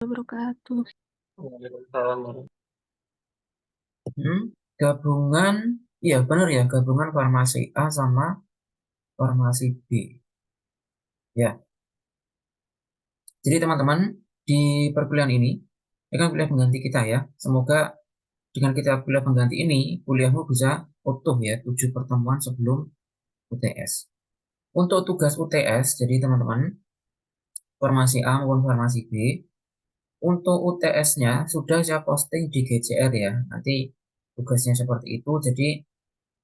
Wabarakatuh. Gabungan, iya benar ya, gabungan farmasi A sama farmasi B. Ya, jadi teman-teman di perkuliahan ini kan kuliah pengganti kita ya. Semoga dengan kita kuliah pengganti ini, kuliahmu bisa utuh ya, 7 pertemuan sebelum UTS. Untuk tugas UTS, jadi teman-teman, farmasi A maupun farmasi B, untuk UTS-nya sudah saya posting di GCR ya. Nanti tugasnya seperti itu, jadi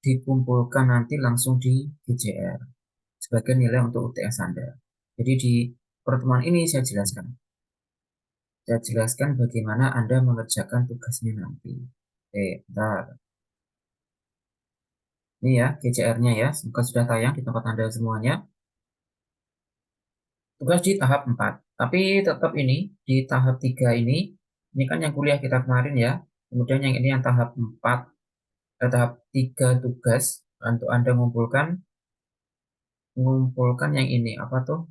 dikumpulkan nanti langsung di GCR sebagai nilai untuk UTS Anda. Jadi di pertemuan ini saya jelaskan. Saya jelaskan bagaimana Anda mengerjakan tugasnya nanti. Oke, bentar. Ini ya GCR-nya ya. Semoga sudah tayang di tempat Anda semuanya. Tugas di tahap 4. Tapi tetap ini, di tahap 3 ini kan yang kuliah kita kemarin ya. Kemudian yang ini yang tahap 4, tahap 3 tugas untuk Anda mengumpulkan yang ini. Apa tuh?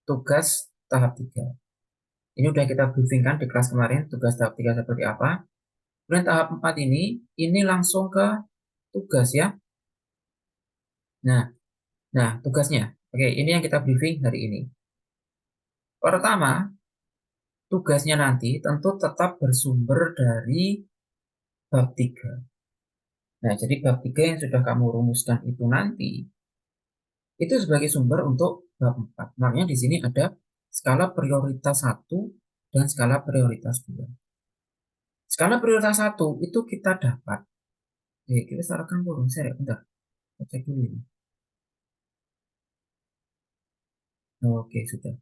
Tugas tahap 3. Ini udah kita briefingkan di kelas kemarin, tugas tahap 3 seperti apa. Kemudian tahap 4 ini langsung ke tugas ya. Nah, nah tugasnya. Oke, ini yang kita briefing hari ini. Pertama, tugasnya nanti tentu tetap bersumber dari bab 3. Nah, jadi bab 3 yang sudah kamu rumuskan itu nanti, itu sebagai sumber untuk bab 4. Makanya di sini ada skala prioritas 1 dan skala prioritas 2. Skala prioritas 1 itu kita dapat. Oke, kita sarankan dulu, saya bentar. Kita cek dulu ini. Oke, sudah.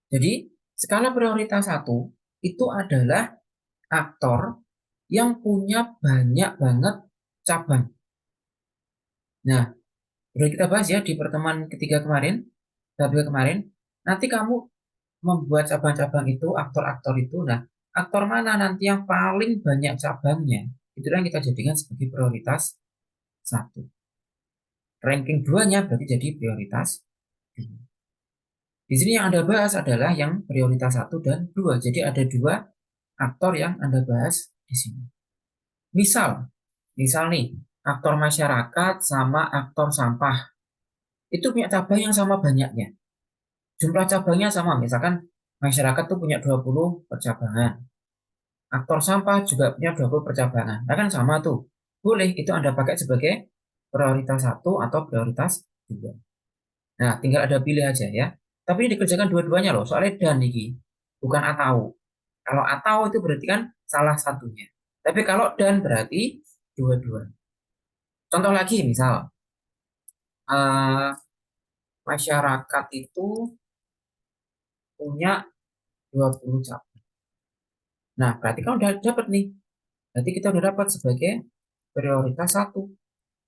Jadi, skala prioritas 1 itu adalah aktor yang punya banyak banget cabang. Nah, udah kita bahas ya di pertemuan ketiga kemarin, tahap kemarin. Nanti kamu membuat cabang-cabang itu, aktor-aktor itu. Nah, aktor mana nanti yang paling banyak cabangnya? Itulah yang kita jadikan sebagai prioritas 1. Ranking 2-nya berarti jadi prioritas 2. Di sini yang Anda bahas adalah yang prioritas 1 dan 2. Jadi ada 2 aktor yang Anda bahas di sini. Misal nih, aktor masyarakat sama aktor sampah. Itu punya cabang yang sama banyaknya. Jumlah cabangnya sama, misalkan masyarakat tuh punya 20 percabangan. Aktor sampah juga punya 20 percabangan. Nah kan sama tuh. Boleh itu Anda pakai sebagai prioritas 1 atau prioritas 2. Nah, tinggal ada pilih aja ya. Tapi ini dikerjakan dua-duanya loh, soalnya dan ini bukan atau. Kalau atau itu berarti kan salah satunya. Tapi kalau dan berarti dua-dua. Contoh lagi misal eh, masyarakat itu punya 20 cabang. Nah, berarti kan udah dapat nih. Berarti kita udah dapat sebagai prioritas 1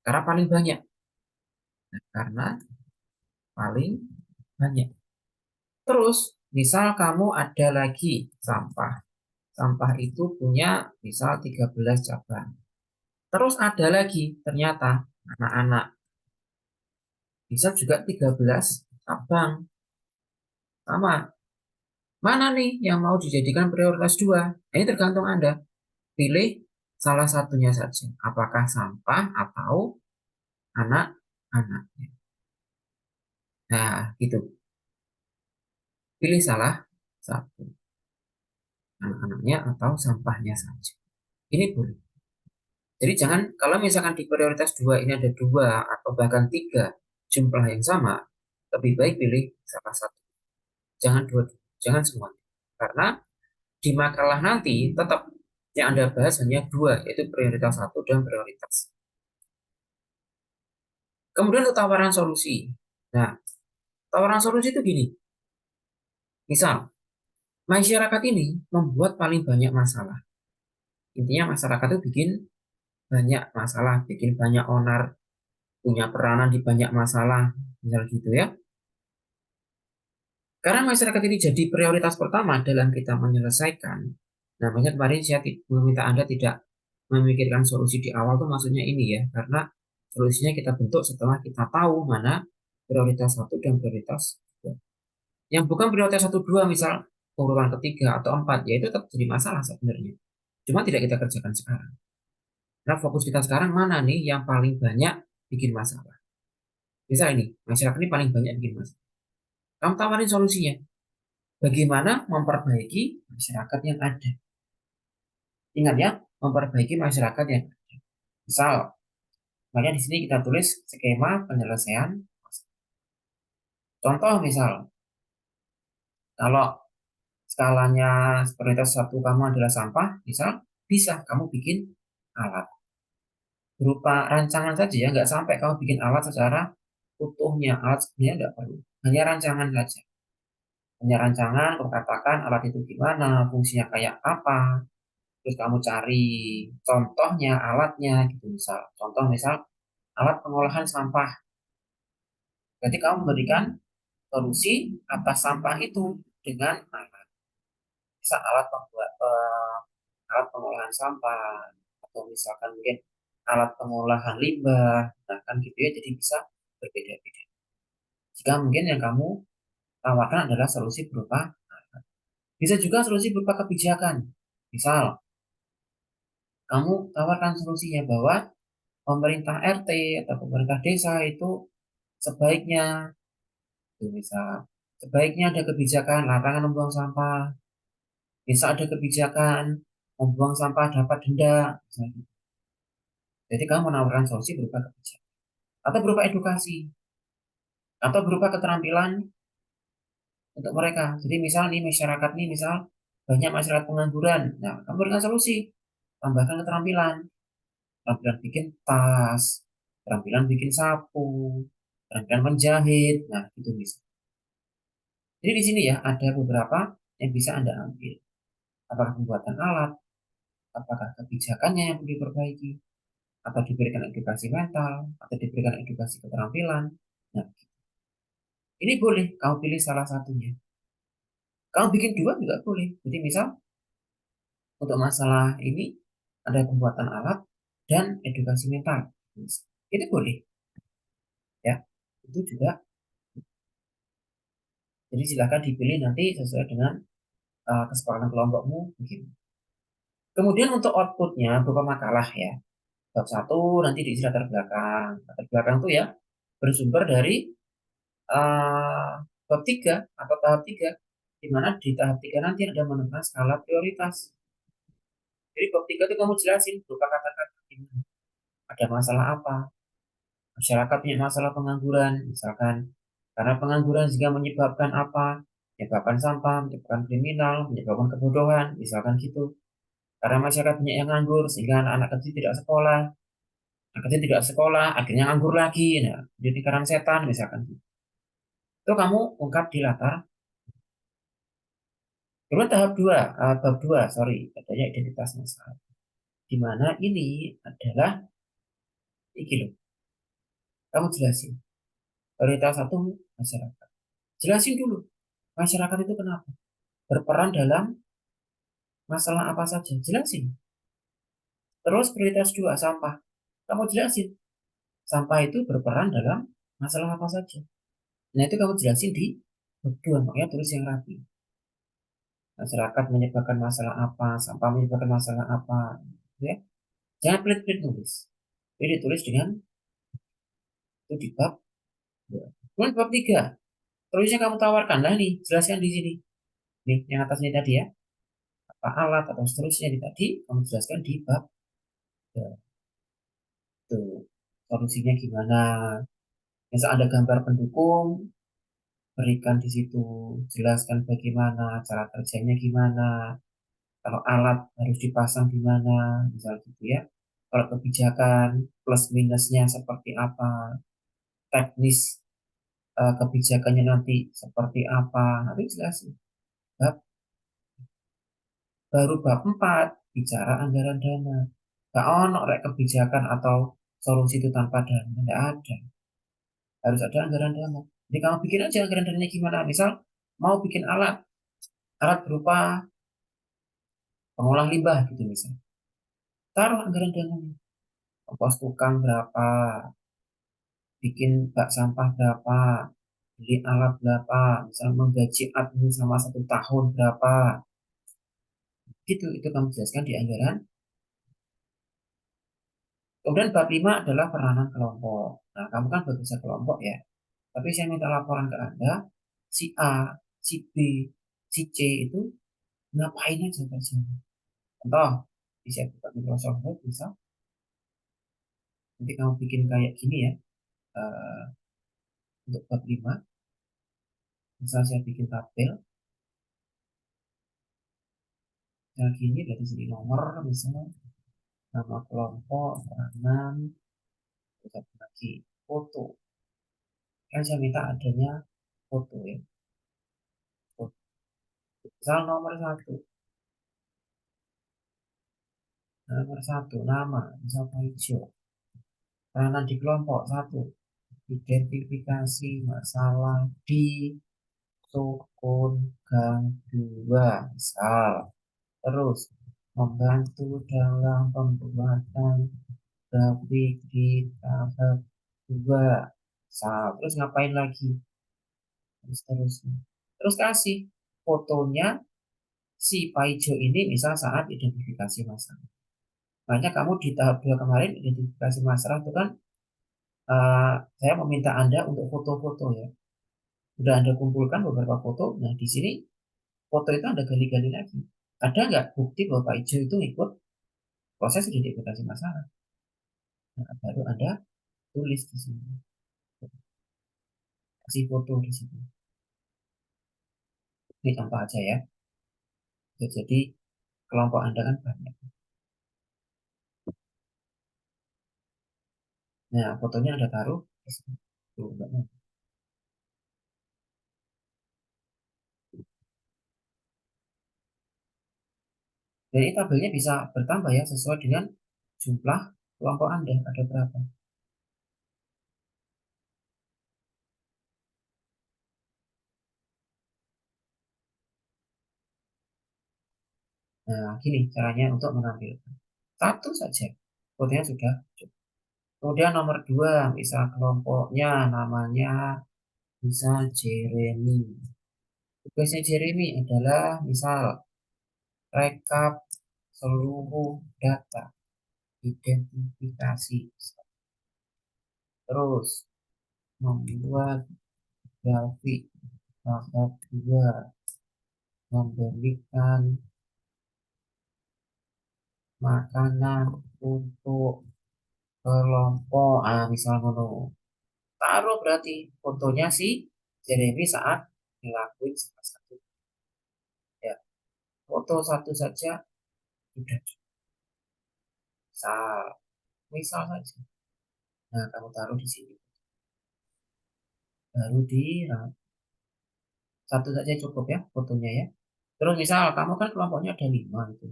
karena paling banyak. Nah, karena paling banyak. Terus, misal kamu ada lagi sampah. Sampah itu punya misal 13 cabang. Terus ada lagi ternyata anak-anak bisa juga 13 cabang. Sama. Mana nih yang mau dijadikan prioritas 2? Ini tergantung Anda. Pilih salah satunya saja. Apakah sampah atau anak-anaknya. Nah, gitu. Pilih salah satu. Anak-anaknya atau sampahnya saja. Ini boleh. Jadi jangan, kalau misalkan di prioritas 2 ini ada 2 atau bahkan 3 jumlah yang sama, lebih baik pilih salah satu. Jangan dua, jangan semua. Karena di makalah nanti tetap yang Anda bahas hanya 2, yaitu prioritas 1 dan prioritas. Kemudian untuk tawaran solusi. Nah, tawaran solusi itu gini. Misal, masyarakat ini membuat paling banyak masalah. Intinya masyarakat itu bikin banyak masalah, bikin banyak onar, punya peranan di banyak masalah, misal gitu ya. Karena masyarakat ini jadi prioritas pertama dalam kita menyelesaikan. Namanya kemarin saya meminta Anda tidak memikirkan solusi di awal tuh maksudnya ini ya, karena solusinya kita bentuk setelah kita tahu mana prioritas 1 dan prioritas 2. Yang bukan prioritas satu dua, misal urutan ketiga atau empat, ya itu tetap jadi masalah sebenarnya. Cuma tidak kita kerjakan sekarang. Nah, fokus kita sekarang mana nih yang paling banyak bikin masalah? Misal ini, masyarakat ini paling banyak bikin masalah. Kamu tawarin solusinya. Bagaimana memperbaiki masyarakat yang ada? Ingat ya, memperbaiki masyarakat yang ada. Misal, makanya di sini kita tulis skema penyelesaian. Contoh misal, kalau skalanya prioritas satu kamu adalah sampah, misal bisa kamu bikin alat berupa rancangan saja ya, nggak sampai kamu bikin alat secara utuhnya. Alat sebenarnya nggak perlu, hanya rancangan saja. Hanya rancangan, kamu katakan alat itu gimana, fungsinya kayak apa, terus kamu cari contohnya, alatnya gitu misal. Contoh misal alat pengolahan sampah. Jadi kamu memberikan solusi atas sampah itu dengan alat. Bisa alat pembuat alat pengolahan sampah atau misalkan mungkin alat pengolahan limbah, nah kan gitu ya. Jadi bisa berbeda-beda. Jika mungkin yang kamu tawarkan adalah solusi berupa alat. Bisa juga solusi berupa kebijakan. Misal kamu tawarkan solusinya bahwa pemerintah RT atau pemerintah desa itu sebaiknya, itu bisa sebaiknya ada kebijakan larangan membuang sampah, bisa ada kebijakan membuang sampah dapat denda, misalnya. Jadi kamu menawarkan solusi berupa kebijakan atau berupa edukasi atau berupa keterampilan untuk mereka. Jadi misal nih masyarakat nih misal banyak masyarakat pengangguran, nah kamu berikan solusi, tambahkan keterampilan, keterampilan bikin tas, keterampilan bikin sapu, keterampilan menjahit, nah itu bisa. Jadi di sini ya ada beberapa yang bisa Anda ambil. Apakah pembuatan alat, apakah kebijakannya yang perlu diperbaiki, atau diberikan edukasi mental, atau diberikan edukasi keterampilan. Nah, ini boleh kamu pilih salah satunya. Kamu bikin dua juga boleh. Jadi misal untuk masalah ini ada pembuatan alat dan edukasi mental. Itu boleh ya. Itu juga. Jadi silakan dipilih nanti sesuai dengan kesepakatan kelompokmu. Begini. Kemudian untuk outputnya berupa makalah ya. Bab satu nanti diisi latar belakang. Latar belakang itu ya bersumber dari eh, bab 3 atau tahap 3, di mana di tahap 3 nanti ada menemukan skala prioritas. Jadi bab 3 itu kamu jelasin berupa kata-kata gimana. Ada masalah apa? Masyarakat punya masalah pengangguran, misalkan karena pengangguran juga menyebabkan apa? Menyebabkan sampah, menyebabkan kriminal, menyebabkan kebodohan, misalkan gitu. Karena masyarakat banyak yang nganggur sehingga anak-anak kecil tidak sekolah. Anak kecil tidak sekolah, akhirnya nganggur lagi. Nah, jadi lingkaran setan misalkan. Itu kamu ungkap di latar. Kemudian tahap 2, bab 2, sorry, adanya identitas masalah. Di mana ini adalah iki loh. Kamu jelasin. Prioritas satu masyarakat. Jelasin dulu. Masyarakat itu kenapa? Berperan dalam masalah apa saja. Jelasin. Terus prioritas 2 sampah. Kamu jelasin. Sampah itu berperan dalam masalah apa saja. Nah, itu kamu jelasin di bab 2. Makanya tulis yang rapi. Masyarakat menyebabkan masalah apa, sampah menyebabkan masalah apa. Ya. Jangan pelit-pelit nulis. Jadi tulis dengan itu di bab 2. Kemudian bab 3. Terusnya kamu tawarkan. Nah nih, jelaskan di sini. Nih, yang atasnya tadi ya. Apa alat atau seterusnya di tadi, kamu jelaskan di bab 3. Tuh, solusinya gimana. Misal ada gambar pendukung, berikan di situ. Jelaskan bagaimana, cara kerjanya gimana. Kalau alat harus dipasang di mana, misal gitu ya. Kalau kebijakan plus minusnya seperti apa, teknis kebijakannya nanti seperti apa, nanti jelasin. Bab, baru bab 4 bicara anggaran dana. Gak ono rek kebijakan atau solusi itu tanpa dana, nggak ada. Harus ada anggaran dana. Jadi kamu bikin aja anggaran dananya gimana. Misal mau bikin alat, alat berupa pengolah limbah gitu misal. Taruh anggaran dananya. Ongkos tukang berapa, bikin bak sampah berapa, beli alat berapa, misal menggaji admin selama 1 tahun berapa, gitu itu kamu jelaskan di anggaran. Kemudian bab 5 adalah peranan kelompok. Nah, kamu kan bekerja kelompok ya, tapi saya minta laporan ke Anda, si A, si B, si C itu ngapain aja kerjanya. Contoh, bisa buka Microsoft Word, bisa nanti kamu bikin kayak gini ya, eh, untuk bab 5, misal saya bikin tabel, misal gini dari sini nomor, misalnya nama kelompok, peranan, terus apa lagi, foto. Kan saya minta adanya foto ya, foto. Misal nomor satu nama, misal Pak Ijo. Peranan di kelompok satu, identifikasi masalah di Sukun Gang 2 misal. Terus membantu dalam pembuatan grafik di tahap 2 misal. Terus ngapain lagi? Terus terus kasih fotonya si Paijo ini misal saat identifikasi masalah. Makanya kamu di tahap 2 kemarin identifikasi masalah itu kan, saya meminta Anda untuk foto-foto ya. Udah Anda kumpulkan beberapa foto. Nah, di sini foto itu Anda gali-gali lagi. Ada nggak bukti bahwa Pak Ijo itu ikut proses identifikasi masalah? Nah, baru Anda tulis di sini. Kasih foto di sini. Ini contoh aja ya. Jadi kelompok Anda kan banyak. Nah, fotonya Anda taruh di sini. Tuh, Mbak. Dan ini tabelnya bisa bertambah ya sesuai dengan jumlah kelompok Anda ada berapa. Nah, gini caranya untuk menampilkan. Satu saja, fotonya sudah cukup. Kemudian nomor 2, misal kelompoknya namanya misal Jeremy. Tugasnya Jeremy adalah misal rekap seluruh data, identifikasi, terus membuat grafik tahap 2, memberikan makanan untuk kelompok. Misal ngono. Taruh berarti fotonya si Jeremy saat ngelakuin salah satu ya. Foto satu saja sudah cukup. Misal saja. Nah, kamu taruh di sini. Baru di satu saja cukup ya fotonya ya. Terus misal kamu kan kelompoknya ada 5 itu.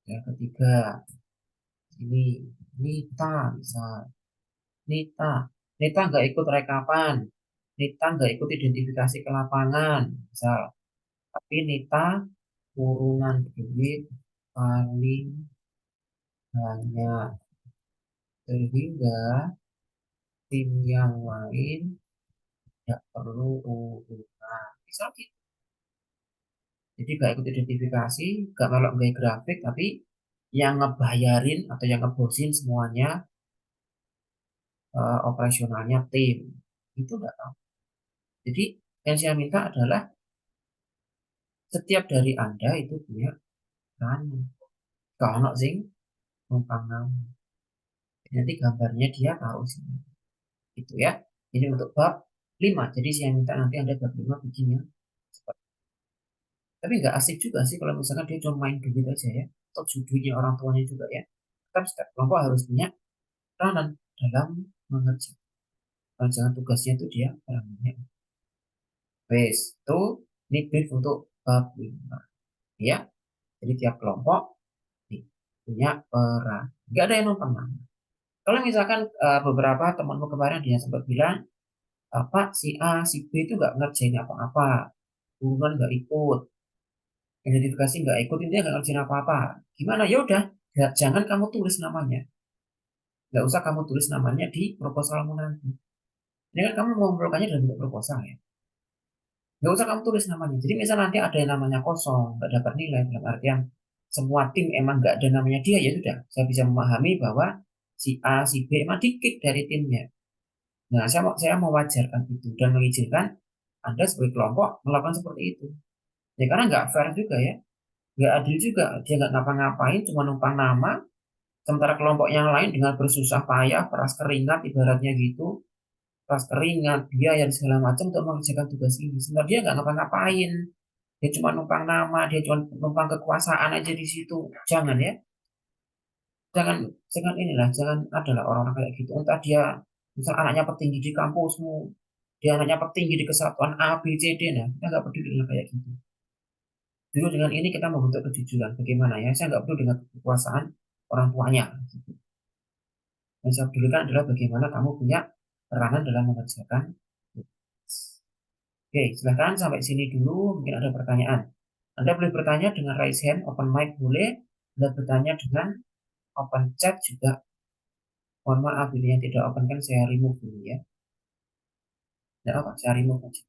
Yang ketiga, ini Nita misal. Nita. Nita nggak ikut rekapan. Nita nggak ikut identifikasi ke lapangan. Misal. Tapi Nita kurungan duit paling banyak. Sehingga tim yang lain tidak perlu urutan. Misal gitu. Jadi gak ikut identifikasi, gak melok gaya grafik, tapi yang ngebayarin atau yang ngebosin semuanya, operasionalnya tim. Itu gak tahu. Jadi yang saya minta adalah setiap dari Anda itu punya peran. Kalau sing numpang nama. Nanti gambarnya dia taruh sini. Itu ya. Ini untuk bab 5. Jadi saya minta nanti Anda bab 5 bikinnya. Tapi nggak asik juga sih kalau misalkan dia cuma main duit aja ya. Atau judulnya orang tuanya juga ya. Tetap setiap kelompok harus punya peranan dalam mengerjakan. Jangan tugasnya itu dia peranannya. Wes, itu ini brief untuk bab 5. Ya, jadi tiap kelompok punya peran. Nggak ada yang numpang nama. Kalau misalkan beberapa temanmu kemarin dia sempat bilang, Pak si A, si B itu nggak ngerjain apa-apa, hubungan nggak ikut, identifikasi nggak ikut, intinya nggak ngerjain apa-apa. Gimana? Ya udah, jangan kamu tulis namanya. Nggak usah kamu tulis namanya di proposalmu nanti. Ini kan kamu mengumpulkannya dalam bentuk proposal ya. Nggak usah kamu tulis namanya. Jadi misal nanti ada yang namanya kosong, nggak dapat nilai, dalam artian semua tim emang nggak ada namanya dia, ya sudah. Saya bisa memahami bahwa si A, si B emang di-kick dari timnya. Nah, saya mewajarkan itu dan mengizinkan Anda sebagai kelompok melakukan seperti itu. Ya karena nggak fair juga ya, nggak adil juga. Dia nggak ngapa-ngapain, cuma numpang nama, sementara kelompok yang lain dengan bersusah payah, peras keringat, ibaratnya gitu, peras keringat, biaya dan segala macam untuk mengerjakan tugas ini. Sebenarnya dia nggak ngapa-ngapain, dia cuma numpang nama, dia cuma numpang kekuasaan aja di situ. Jangan ya, jangan, jangan inilah, jangan adalah orang-orang kayak gitu. Entah dia, misal anaknya petinggi di kampusmu, dia anaknya petinggi di kesatuan A, B, C, D, nah kita nggak peduli dengan kayak gitu. Dulu dengan ini kita membentuk kejujuran. Bagaimana ya? Saya nggak peduli dengan kekuasaan orang tuanya. Yang saya pedulikan adalah bagaimana kamu punya peranan dalam mengerjakan tugas. Oke, silahkan sampai sini dulu. Mungkin ada pertanyaan. Anda boleh bertanya dengan raise hand, open mic boleh. Anda bertanya dengan open chat juga. Mohon maaf, ini yang tidak open kan saya remove dulu ya. Tidak apa, saya remove aja.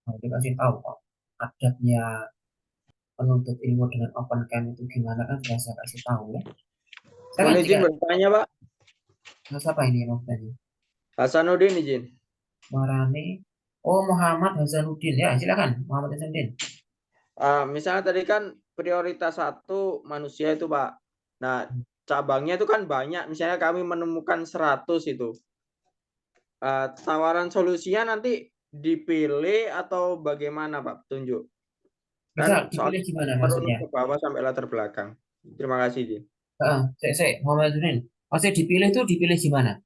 Nah, dikasih tahu kok. Adabnya penuntut ilmu dengan open cam itu gimana kan sudah saya kasih tahu ya. Sekarang Mohon jika izin bertanya, Pak. siapa ini yang mau bertanya? Hasanuddin izin. Marane. Oh, Muhammad Hasanuddin. Ya, silakan. Muhammad Hasanuddin. Misalnya tadi kan prioritas 1 manusia itu, Pak. Nah, cabangnya itu kan banyak. Misalnya kami menemukan 100 itu. Tawaran solusinya nanti dipilih atau bagaimana, Pak, petunjuk? Kan Misal, dipilih soalnya gimana merunut maksudnya? ke bawah sampai latar belakang. Terima kasih, Izin. Muhammad Hasanuddin. Maksudnya dipilih itu dipilih gimana?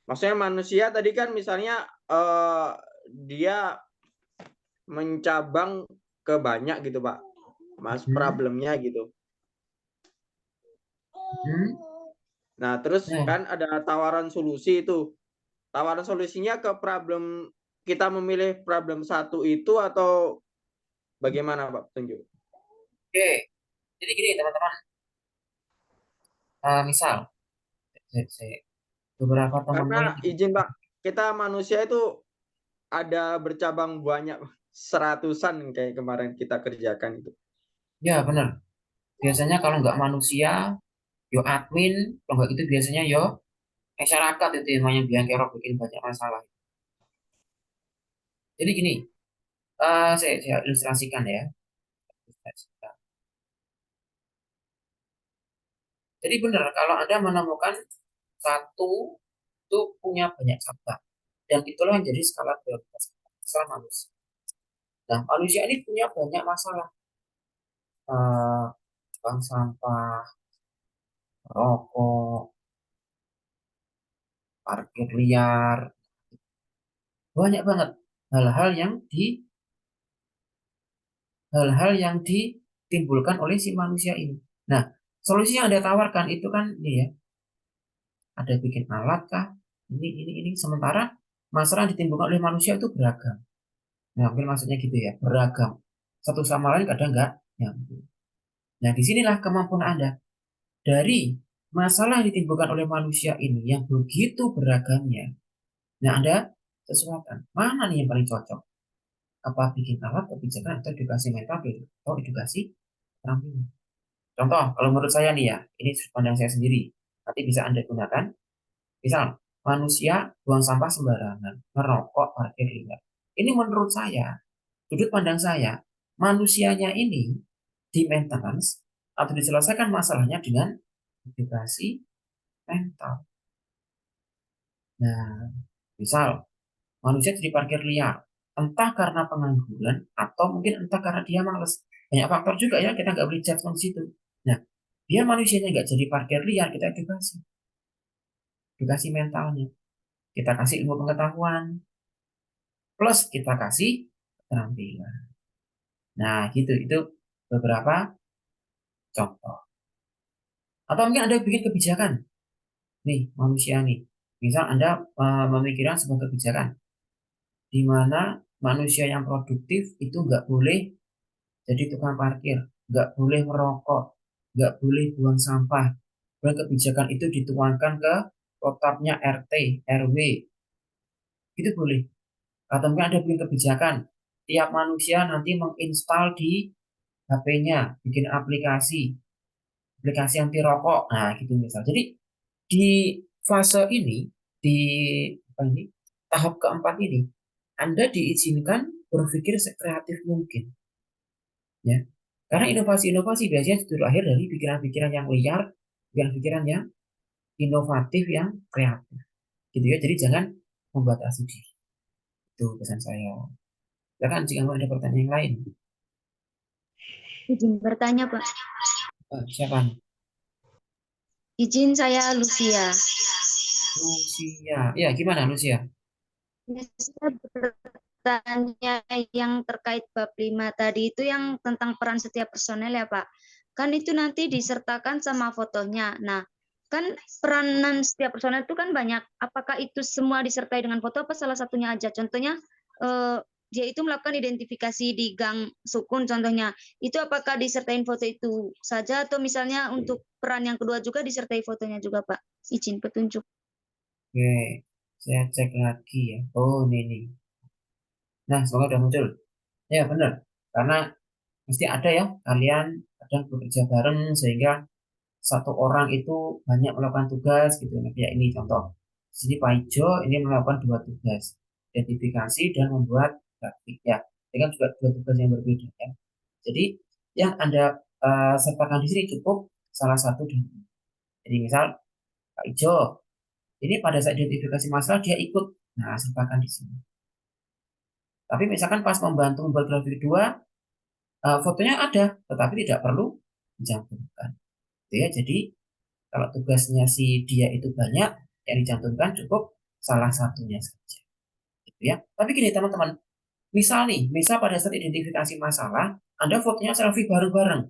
Maksudnya manusia tadi kan misalnya dia mencabang ke banyak gitu, Pak. Mas Hmm. problemnya gitu. Hmm. Nah, terus Nah, kan ada tawaran solusi itu. Tawaran solusinya ke problem kita memilih problem 1 itu atau bagaimana, Pak, petunjuk? oke. Jadi gini, teman-teman. Misal, beberapa temanmu Karena yang izin, Pak, kita manusia itu ada bercabang banyak, seratusan kayak kemarin kita kerjakan itu. ya benar. Biasanya kalau nggak manusia, yo admin, kalau nggak itu biasanya yo masyarakat itu yang biang kerok bikin banyak masalah. Jadi gini, saya ilustrasikan ya. Jadi benar kalau Anda menemukan satu itu punya banyak cabang dan itulah yang jadi skala prioritas masalah manusia. Nah, manusia ini punya banyak masalah, eh bank sampah, rokok, parkir liar, banyak banget hal-hal yang di hal-hal yang ditimbulkan oleh si manusia ini. Nah, solusi yang Anda tawarkan itu kan ini ya, ada bikin alat kah? Ini. Sementara masalah yang ditimbulkan oleh manusia itu beragam. Nah, mungkin maksudnya gitu ya, beragam. Satu sama lain kadang nggak nyambung. Nah, disinilah kemampuan Anda. Dari masalah yang ditimbulkan oleh manusia ini yang begitu beragamnya. Nah, Anda sesuaikan. Mana nih yang paling cocok? Apa bikin alat kebijakan atau edukasi mental atau edukasi keterampilan? Contoh, kalau menurut saya nih ya, ini sudut pandang saya sendiri. Nanti bisa Anda gunakan. Misal, manusia buang sampah sembarangan, merokok, parkir liar. Ini menurut saya, sudut pandang saya, manusianya ini di maintenance atau diselesaikan masalahnya dengan edukasi mental. Nah, misal manusia jadi parkir liar, entah karena pengangguran atau mungkin entah karena dia males. Banyak faktor juga ya, kita nggak boleh judge di situ. Nah, biar manusianya nggak jadi parkir liar, kita edukasi mentalnya. Kita kasih ilmu pengetahuan, plus kita kasih keterampilan. Nah, gitu, itu beberapa contoh. Atau mungkin Anda bikin kebijakan, nih manusia nih. Misal Anda memikirkan sebuah kebijakan, di mana manusia yang produktif itu nggak boleh jadi tukang parkir, nggak boleh merokok, nggak boleh buang sampah. Dan kebijakan itu dituangkan ke protapnya RT, RW, itu boleh. Atau mungkin ada bikin kebijakan, tiap manusia nanti menginstal di HP-nya, bikin aplikasi anti rokok, nah gitu misal. Jadi di fase ini, di apa ini, tahap keempat ini, Anda diizinkan berpikir sekreatif mungkin, ya. Karena inovasi-inovasi biasanya justru lahir dari pikiran-pikiran yang liar, pikiran-pikiran yang inovatif, yang kreatif, gitu ya. Jadi jangan membatasi diri. Itu pesan saya. Silakan jika mau ada pertanyaan yang lain. Izin bertanya, Pak. Siapa? Izin, saya Lucia. Lucia. Ya, gimana Lucia? Saya bertanya yang terkait bab 5 tadi itu yang tentang peran setiap personel ya, Pak. Kan itu nanti disertakan sama fotonya. Nah, kan peranan setiap personel itu kan banyak. Apakah itu semua disertai dengan foto apa salah satunya aja? Contohnya dia itu melakukan identifikasi di Gang Sukun contohnya. Itu apakah disertai foto itu saja atau misalnya untuk peran yang kedua juga disertai fotonya juga, Pak? Izin petunjuk. Oke, saya cek lagi ya. Oh, ini nih. Nah, semoga udah muncul. Ya, benar. Karena mesti ada ya, kalian kadang bekerja bareng sehingga satu orang itu banyak melakukan tugas gitu. Nah, kayak ini contoh. Di sini Pak Ijo ini melakukan dua tugas, identifikasi dan membuat grafik ya. Dengan juga dua tugas yang berbeda ya. Jadi yang Anda sertakan di sini cukup salah satu dan jadi misal Pak Ijo ini pada saat identifikasi masalah dia ikut. Nah, sertakan di sini. Tapi misalkan pas membantu membuat grafik kedua, fotonya ada, tetapi tidak perlu dicantumkan. Gitu ya. Jadi kalau tugasnya si dia itu banyak, yang dicantumkan cukup salah satunya saja. Gitu ya. Tapi gini teman-teman, misal pada saat identifikasi masalah, Anda fotonya selfie bareng-bareng.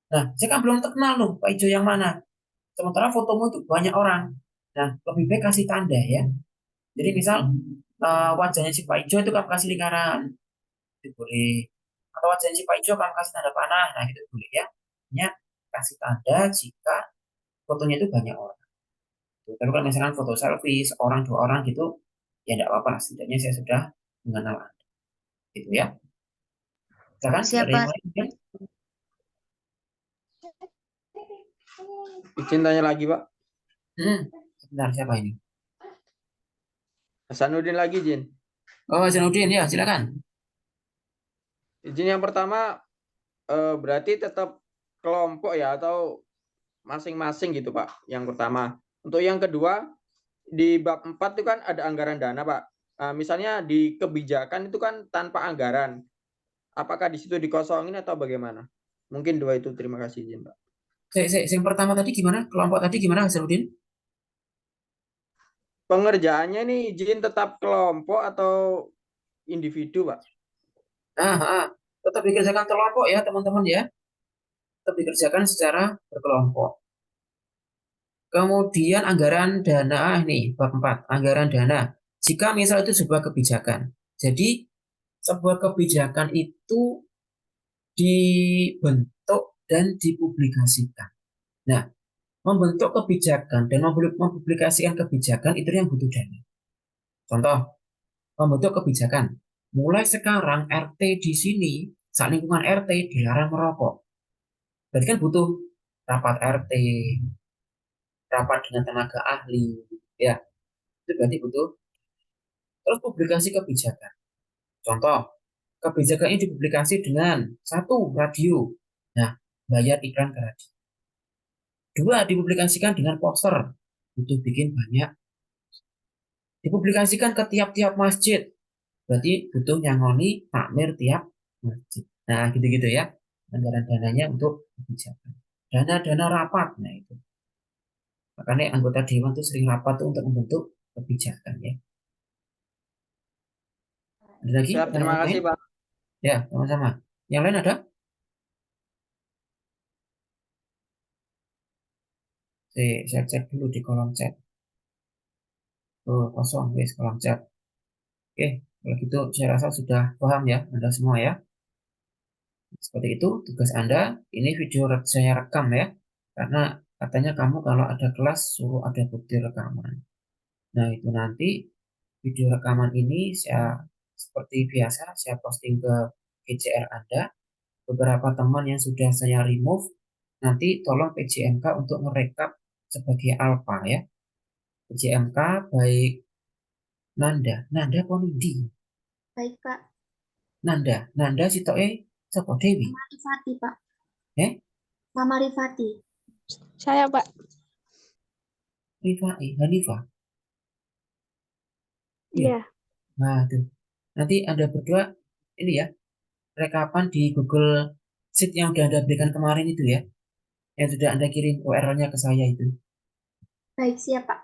Nah, saya kan belum terkenal loh, Pak Ijo yang mana. Sementara fotomu itu banyak orang. Nah, lebih baik kasih tanda ya. Jadi misal wajahnya si Pak Ijo itu kamu kasih lingkaran, itu boleh. Atau wajahnya si Pak Ijo kamu kasih tanda panah, nah itu boleh ya. Hanya kasih tanda jika fotonya itu banyak orang. Tapi kalau misalkan foto selfie seorang dua orang gitu, ya tidak apa-apa. Setidaknya saya sudah mengenal Anda, gitu ya. Sekarang tidak ada Siapa? yang lain kan? Izin tanya lagi, Pak. Sebentar, siapa ini? Hasanuddin lagi, Jin. Oh, Zainuddin, ya silakan. Izin yang pertama berarti tetap kelompok ya atau masing-masing gitu, Pak. Yang pertama. Untuk yang kedua, di bab 4 itu kan ada anggaran dana, Pak. Misalnya di kebijakan itu kan tanpa anggaran. Apakah di situ dikosongin atau bagaimana? Mungkin dua itu. Terima kasih, Jin, Pak. Yang pertama tadi gimana? Kelompok tadi gimana, Zainuddin? Pengerjaannya nih, Jin tetap kelompok atau individu, Pak? Tetap dikerjakan kelompok ya, teman-teman ya. Tetap dikerjakan secara berkelompok. Kemudian anggaran dana, nih, bab 4, anggaran dana. Jika misal itu sebuah kebijakan. Jadi, sebuah kebijakan itu dibentuk dan dipublikasikan. Nah, membentuk kebijakan dan mempublikasikan kebijakan itu yang butuh dana. Contoh, membentuk kebijakan. Mulai sekarang RT di sini, saat lingkungan RT dilarang merokok. Berarti kan butuh rapat RT, rapat dengan tenaga ahli, ya. Itu berarti butuh. Terus publikasi kebijakan. Contoh, kebijakan ini dipublikasi dengan satu radio. Nah, bayar iklan ke radio. Dua, dipublikasikan dengan poster. Butuh bikin banyak. Dipublikasikan ke tiap-tiap masjid. Berarti butuh nyangoni takmir tiap masjid. Nah, gitu-gitu ya. Anggaran dananya untuk kebijakan. Dana-dana rapat. Nah, itu. Makanya anggota dewan itu sering rapat tuh untuk membentuk kebijakan ya. Ada lagi? Siap, terima Yang lain? kasih, Pak. Ya, sama-sama. Yang lain ada? Saya cek dulu di kolom chat. Oh, kosong guys kolom chat. Oke, kalau gitu saya rasa sudah paham ya Anda semua ya. Seperti itu tugas Anda. Ini video saya rekam ya. Karena Katanya kamu kalau ada kelas suruh ada bukti rekaman. Nah, itu nanti video rekaman ini saya seperti biasa saya posting ke GCR Anda. Beberapa teman yang sudah saya remove, nanti tolong PJMK untuk merekap sebagai alpha ya. PJMK baik Nanda Ponidi. Baik, Pak. Nanda sitoke sapa Dewi? Sama Rifati, Pak. Sama Rifati. Saya, Pak. Hanifah. Iya. Nah, tuh. Nanti Anda berdua ini ya, rekapan di Google Sheet yang sudah Anda berikan kemarin itu ya. Yang sudah Anda kirim URL-nya ke saya itu. Baik, siap, Pak.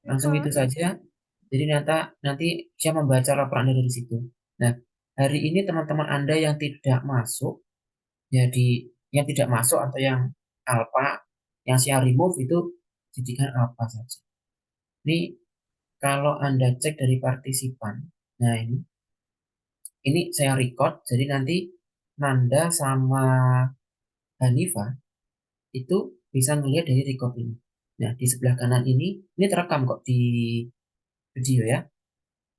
Langsung itu saja. Jadi nanti saya membaca laporan Anda dari situ. Nah, hari ini teman-teman Anda yang tidak masuk, jadi yang tidak masuk atau yang alpha, yang saya remove itu jadikan alpha saja. Ini kalau Anda cek dari partisipan, nah ini saya record, jadi nanti Nanda sama Hanifah itu bisa melihat dari record ini. Nah, di sebelah kanan ini terekam kok di video ya.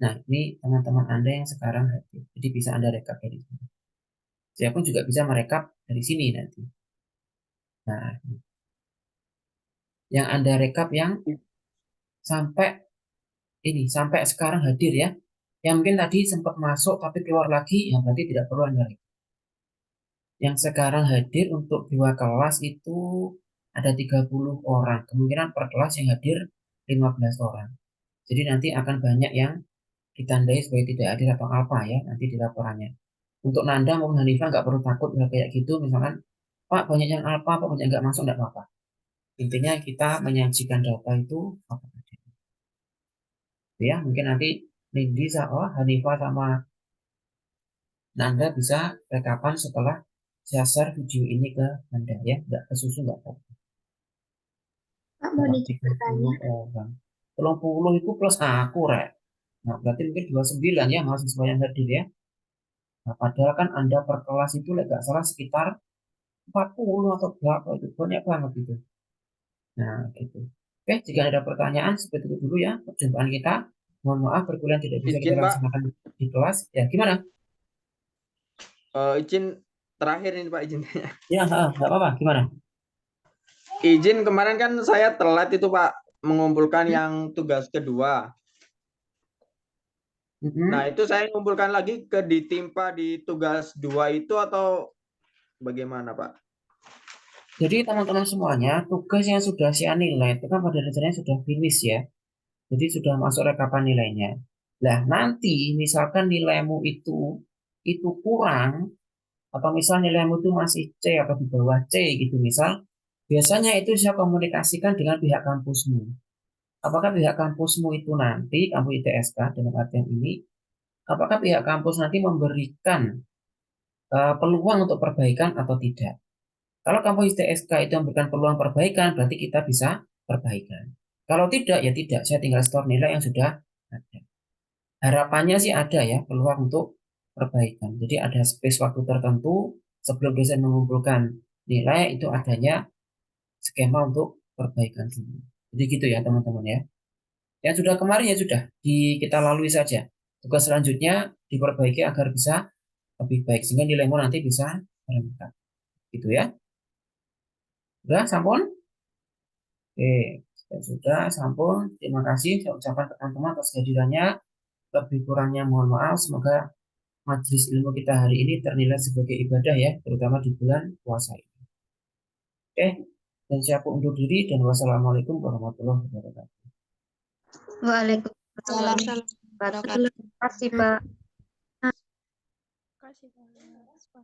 Nah, ini teman-teman Anda yang sekarang hadir. Jadi bisa Anda rekap dari sini. Saya pun juga bisa merekap dari sini nanti. Nah, yang Anda rekap yang sampai sekarang hadir ya. Yang mungkin tadi sempat masuk tapi keluar lagi, yang berarti tidak perlu Anda rekap. Yang sekarang hadir untuk 2 kelas itu ada 30 orang. Kemungkinan per kelas yang hadir 15 orang. Jadi nanti akan banyak yang ditandai sebagai tidak hadir atau apa ya nanti di laporannya. Untuk Nanda maupun Hanifah nggak perlu takut ya kayak gitu. Misalkan Pak banyak yang alpha, Pak banyak yang nggak masuk, nggak apa-apa. Intinya kita menyajikan data itu apa saja. Ya mungkin nanti Nindi sama Hanifah sama Nanda bisa rekapan setelah saya share video ini ke Anda ya, nggak kesusu nggak apa-apa. Pak, mau diceritakan. 30 itu plus aku rek. Nah berarti mungkin 29 ya mahasiswa yang hadir ya. Nah, padahal kan Anda per kelas itu nggak salah sekitar 40 atau berapa itu banyak banget gitu. Nah, gitu. Oke, jika ada pertanyaan seperti itu dulu ya perjumpaan kita. Mohon maaf perkuliahan tidak bisa kita Izin, Pak. laksanakan di kelas. Ya, gimana? Izin terakhir ini Pak izin. Ya, nggak apa-apa. Gimana? Izin kemarin kan saya telat itu Pak mengumpulkan yang tugas kedua. Nah, itu saya mengumpulkan lagi ke ditimpa di tugas 2 itu atau bagaimana Pak? Jadi teman-teman semuanya, tugas yang sudah saya nilai itu kan pada dasarnya sudah finish ya. Jadi sudah masuk rekapan nilainya. Nah, nanti misalkan nilaimu itu kurang atau misal nilaimu itu masih C atau di bawah C gitu misal, biasanya itu saya komunikasikan dengan pihak kampusmu. Apakah pihak kampusmu itu nanti, kampus ITSK dalam artian ini, apakah pihak kampus nanti memberikan peluang untuk perbaikan atau tidak? Kalau kampus ITSK itu memberikan peluang perbaikan, berarti kita bisa perbaikan. Kalau tidak, ya tidak. Saya tinggal store nilai yang sudah ada. Harapannya sih ada ya peluang untuk perbaikan. Jadi ada space waktu tertentu sebelum dosen mengumpulkan nilai itu adanya skema untuk perbaikan dulu. Jadi gitu ya teman-teman ya. Yang sudah kemarin ya sudah kita lalui saja. Tugas selanjutnya diperbaiki agar bisa lebih baik sehingga nilaimu nanti bisa meningkat. Gitu ya. Sudah sampun? Oke, sudah sampun. Terima kasih saya ucapkan ke teman-teman atas kehadirannya. Lebih kurangnya mohon maaf. Semoga majelis ilmu kita hari ini ternilai sebagai ibadah ya, terutama di bulan puasa ini. Oke, dan saya pun undur diri dan wassalamualaikum warahmatullahi wabarakatuh. Waalaikumsalam. Terima kasih Pak. Terima kasih, Pak.